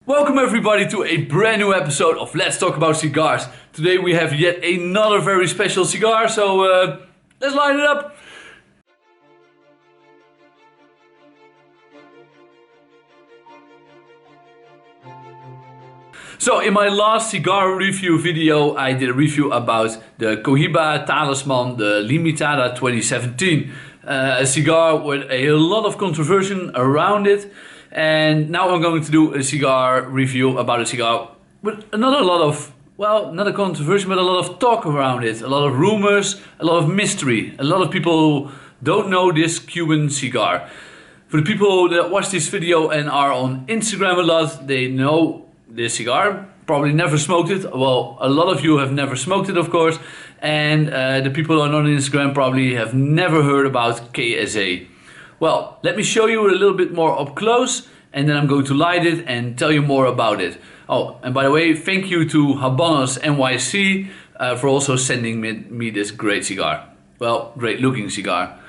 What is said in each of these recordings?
Welcome everybody to a brand new episode of Let's Talk About Cigars. Today we have yet another very special cigar, so let's light it up. So in my last cigar review video I did a review about the Cohiba Talisman, the Limitada 2017. A cigar with a lot of controversy around it. And now I'm going to do a cigar review about a cigar with not a lot of, well, not a controversy, but a lot of talk around it. A lot of rumors, a lot of mystery. A lot of people don't know this Cuban cigar. For the people that watch this video and are on Instagram a lot, they know this cigar. Probably never smoked it. Well, a lot of you have never smoked it, of course. And the people who are not on Instagram probably have never heard about KSA. Well, let me show you a little bit more up close and then I'm going to light it and tell you more about it. Oh, and by the way, thank you to Habanos NYC for also sending me this great cigar. Well, great looking cigar.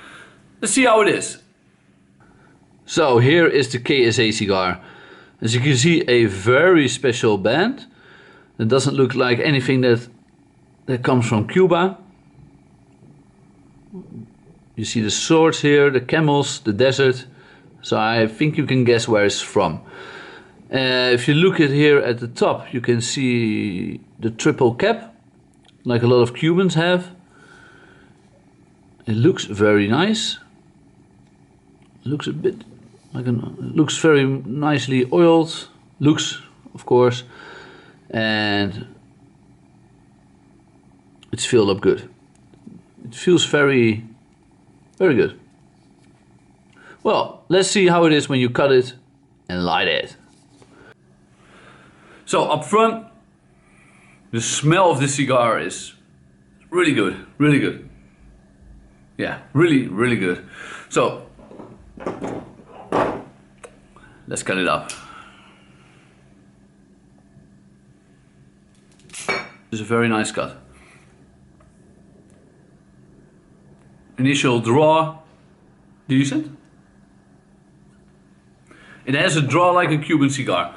Let's see how it is. So here is the KSA cigar. As you can see, a very special band. It doesn't look like anything that comes from Cuba. You see the swords here, the camels, the desert. So I think you can guess where it's from. If you look at here at the top, you can see the triple cap, like a lot of Cubans have. It looks very nice. Looks a bit like looks very nicely oiled. Looks, of course, and it's filled up good. It feels very good. Well, let's see how it is when you cut it and light it. So up front, the smell of this cigar is really good, really good. Yeah, really good. So let's cut it up. This is a very nice cut. Initial draw, decent. It has a draw like a Cuban cigar.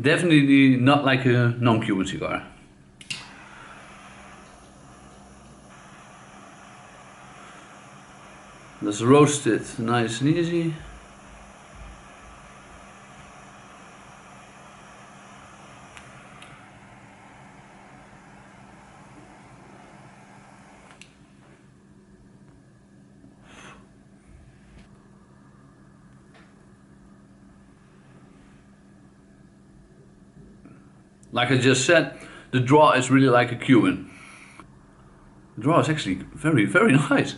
Definitely not like a non-Cuban cigar. Let's roast it nice and easy. Like I just said, the draw is really like a Cuban. The draw is actually very nice.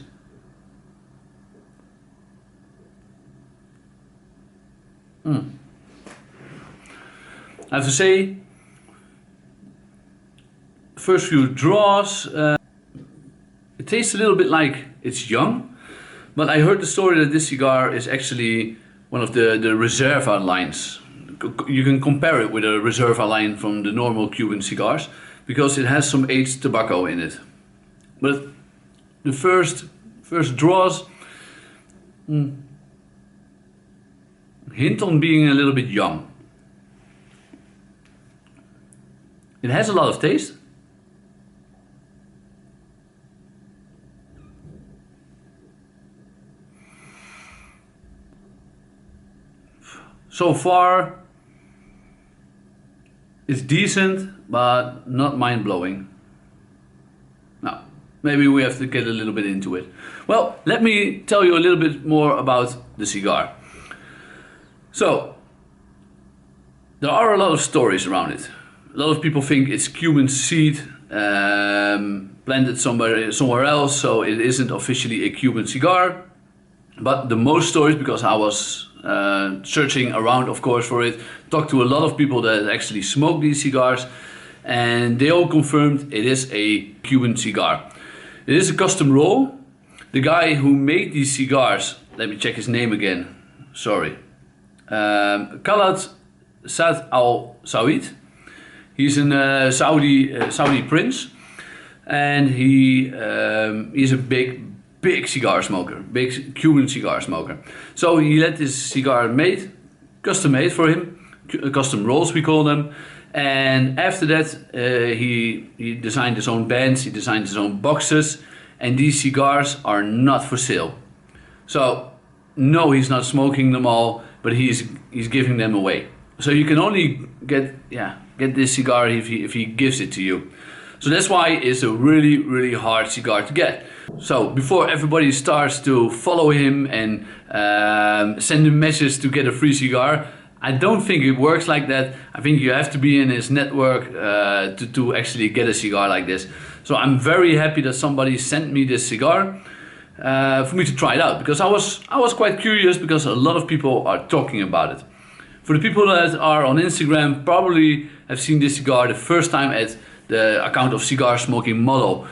I have to say, first few draws, it tastes a little bit like it's young, but I heard the story that this cigar is actually one of the Reserva lines. You can compare it with a Reserva line from the normal Cuban cigars because it has some aged tobacco in it. But the first draws hint on being a little bit young. It has a lot of taste. So far, it's decent, but not mind-blowing. Now, maybe we have to get a little bit into it. Well, let me tell you a little bit more about the cigar. So, there are a lot of stories around it. A lot of people think it's Cuban seed planted somewhere else, so it isn't officially a Cuban cigar. But the most stories, because I was searching around, of course, for it, talked to a lot of people that actually smoke these cigars, and they all confirmed it is a Cuban cigar. It is a custom roll. The guy who made these cigars, let me check his name again, sorry, Khaled Saad Al Saud. He's a Saudi prince, and he's a big cigar smoker, big Cuban cigar smoker. So he let this cigar made, custom made for him, custom rolls, we call them. And after that, he designed his own bands, he designed his own boxes, and these cigars are not for sale. So no, he's not smoking them all, but he's giving them away. So you can only get this cigar if he gives it to you. So that's why it's a really hard cigar to get. So before everybody starts to follow him and send him messages to get a free cigar, I don't think it works like that. I think you have to be in his network to actually get a cigar like this. So I'm very happy that somebody sent me this cigar for me to try it out, because I was quite curious, because a lot of people are talking about it. For the people that are on Instagram, probably have seen this cigar the first time at the account of Cigar Smoking Model.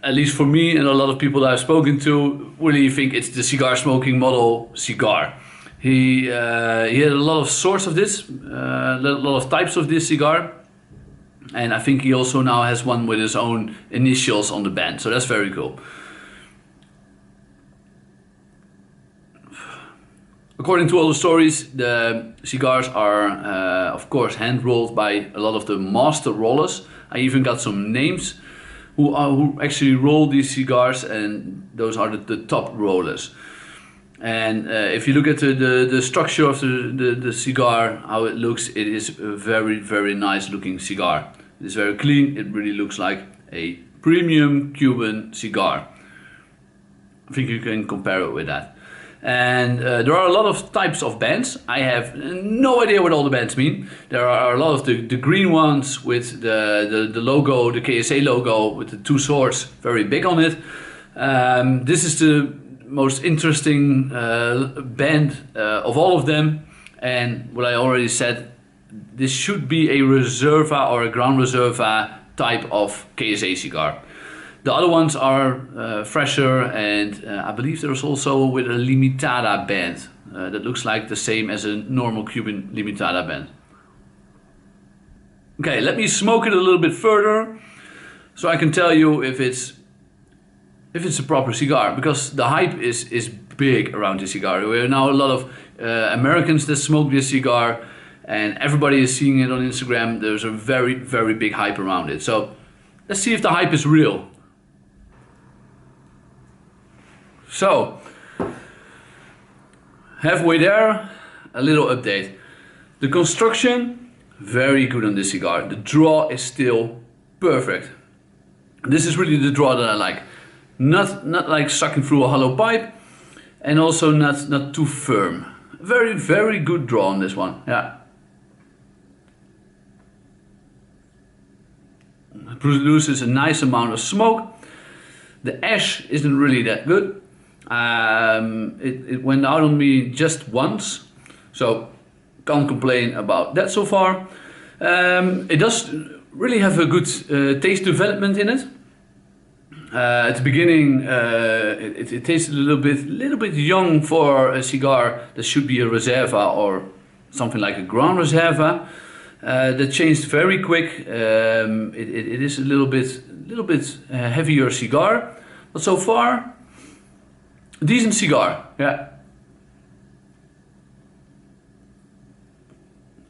At least for me and a lot of people that I've spoken to really think it's the Cigar Smoking Model cigar. He had a lot of sorts of this, a lot of types of this cigar, and I think he also now has one with his own initials on the band, so that's very cool. According to all the stories, the cigars are of course hand rolled by a lot of the master rollers. I even got some names who actually roll these cigars, and those are the top rollers. And if you look at the structure of the cigar, how it looks, it is a very nice looking cigar. It is very clean. It really looks like a premium Cuban cigar. I think you can compare it with that. And there are a lot of types of bands. I have no idea what all the bands mean. There are a lot of the green ones with the logo, the KSA logo with the two swords very big on it. This is the most interesting band of all of them, and what I already said, this should be a Reserva or a Gran Reserva type of KSA cigar. The other ones are fresher, and I believe there's also with a Limitada band that looks like the same as a normal Cuban Limitada band. Okay, let me smoke it a little bit further so I can tell you if it's a proper cigar, because the hype is big around this cigar. There are now a lot of Americans that smoke this cigar, and everybody is seeing it on Instagram. There's a very big hype around it. So let's see if the hype is real. So halfway there, a little update. The construction, very good on this cigar. The draw is still perfect. This is really the draw that I like. Not like sucking through a hollow pipe, and also not too firm. Very good draw on this one. Yeah. It produces a nice amount of smoke. The ash isn't really that good. It went out on me just once, so can't complain about that so far. It does really have a good taste development in it. At the beginning, it tasted a little bit young for a cigar that should be a Reserva or something like a Gran Reserva. That changed very quick. It is a little bit heavier cigar, but so far, a decent cigar. Yeah,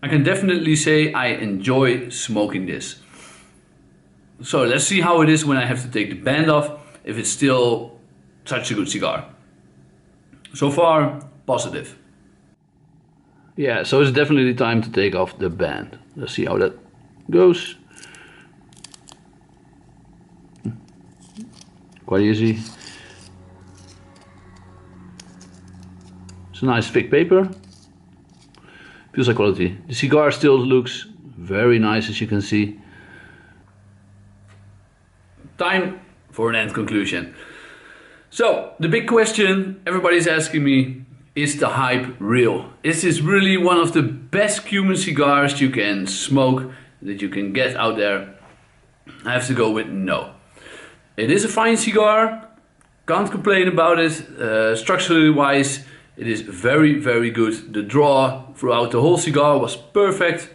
I can definitely say I enjoy smoking this. So let's see how it is when I have to take the band off, if it's still such a good cigar. So far, positive. Yeah, so it's definitely time to take off the band. Let's see how that goes. Quite easy. It's a nice thick paper. Feels like quality. The cigar still looks very nice, as you can see. Time for an end conclusion. So, the big question everybody's asking me, is the hype real? Is this really one of the best Cuban cigars you can smoke, that you can get out there? I have to go with no. It is a fine cigar, can't complain about it. Structurally wise, it is very good. The draw throughout the whole cigar was perfect.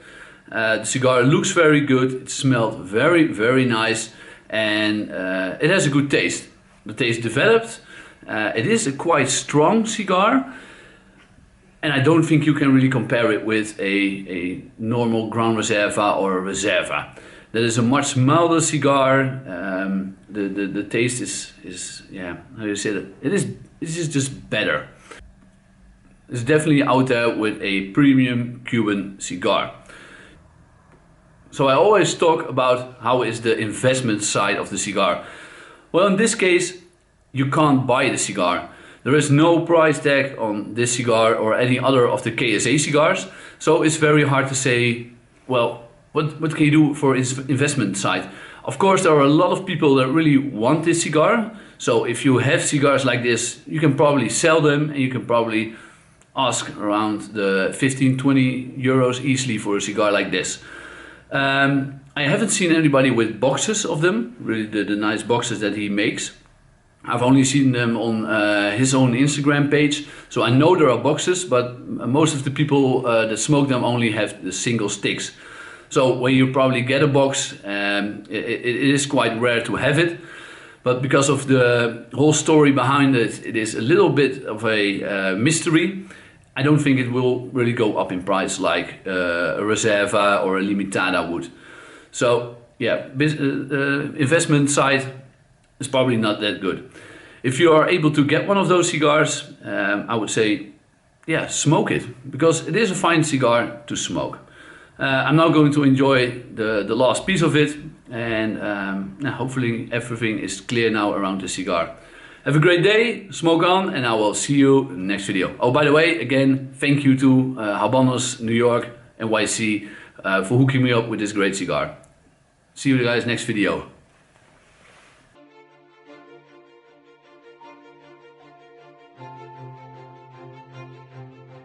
The cigar looks very good, it smelled very nice, and it has a good taste. The taste developed. It is a quite strong cigar, And I don't think you can really compare it with a normal Gran Reserva or a Reserva. That is a much milder cigar. The taste is yeah, how do you say that? It is just better. It's definitely out there with a premium Cuban cigar. So I always talk about how is the investment side of the cigar. Well, in this case, you can't buy the cigar. There is no price tag on this cigar or any other of the KSA cigars. So it's very hard to say, well, what can you do for its investment side? Of course, there are a lot of people that really want this cigar. So if you have cigars like this, you can probably sell them and you can probably ask around the 15-20 euros easily for a cigar like this. I haven't seen anybody with boxes of them, really the nice boxes that he makes. I've only seen them on his own Instagram page, so I know there are boxes, but most of the people that smoke them only have the single sticks. So when you probably get a box, it is quite rare to have it, but because of the whole story behind it, it is a little bit of a mystery. I don't think it will really go up in price like a Reserva or a Limitada would. So yeah, investment side is probably not that good. If you are able to get one of those cigars, I would say, yeah, smoke it, because it is a fine cigar to smoke. I'm now going to enjoy the last piece of it, and hopefully everything is clear now around the cigar. Have a great day, smoke on, and I will see you in the next video. Oh, by the way, again, thank you to Habanos, New York, NYC for hooking me up with this great cigar. See you guys next video.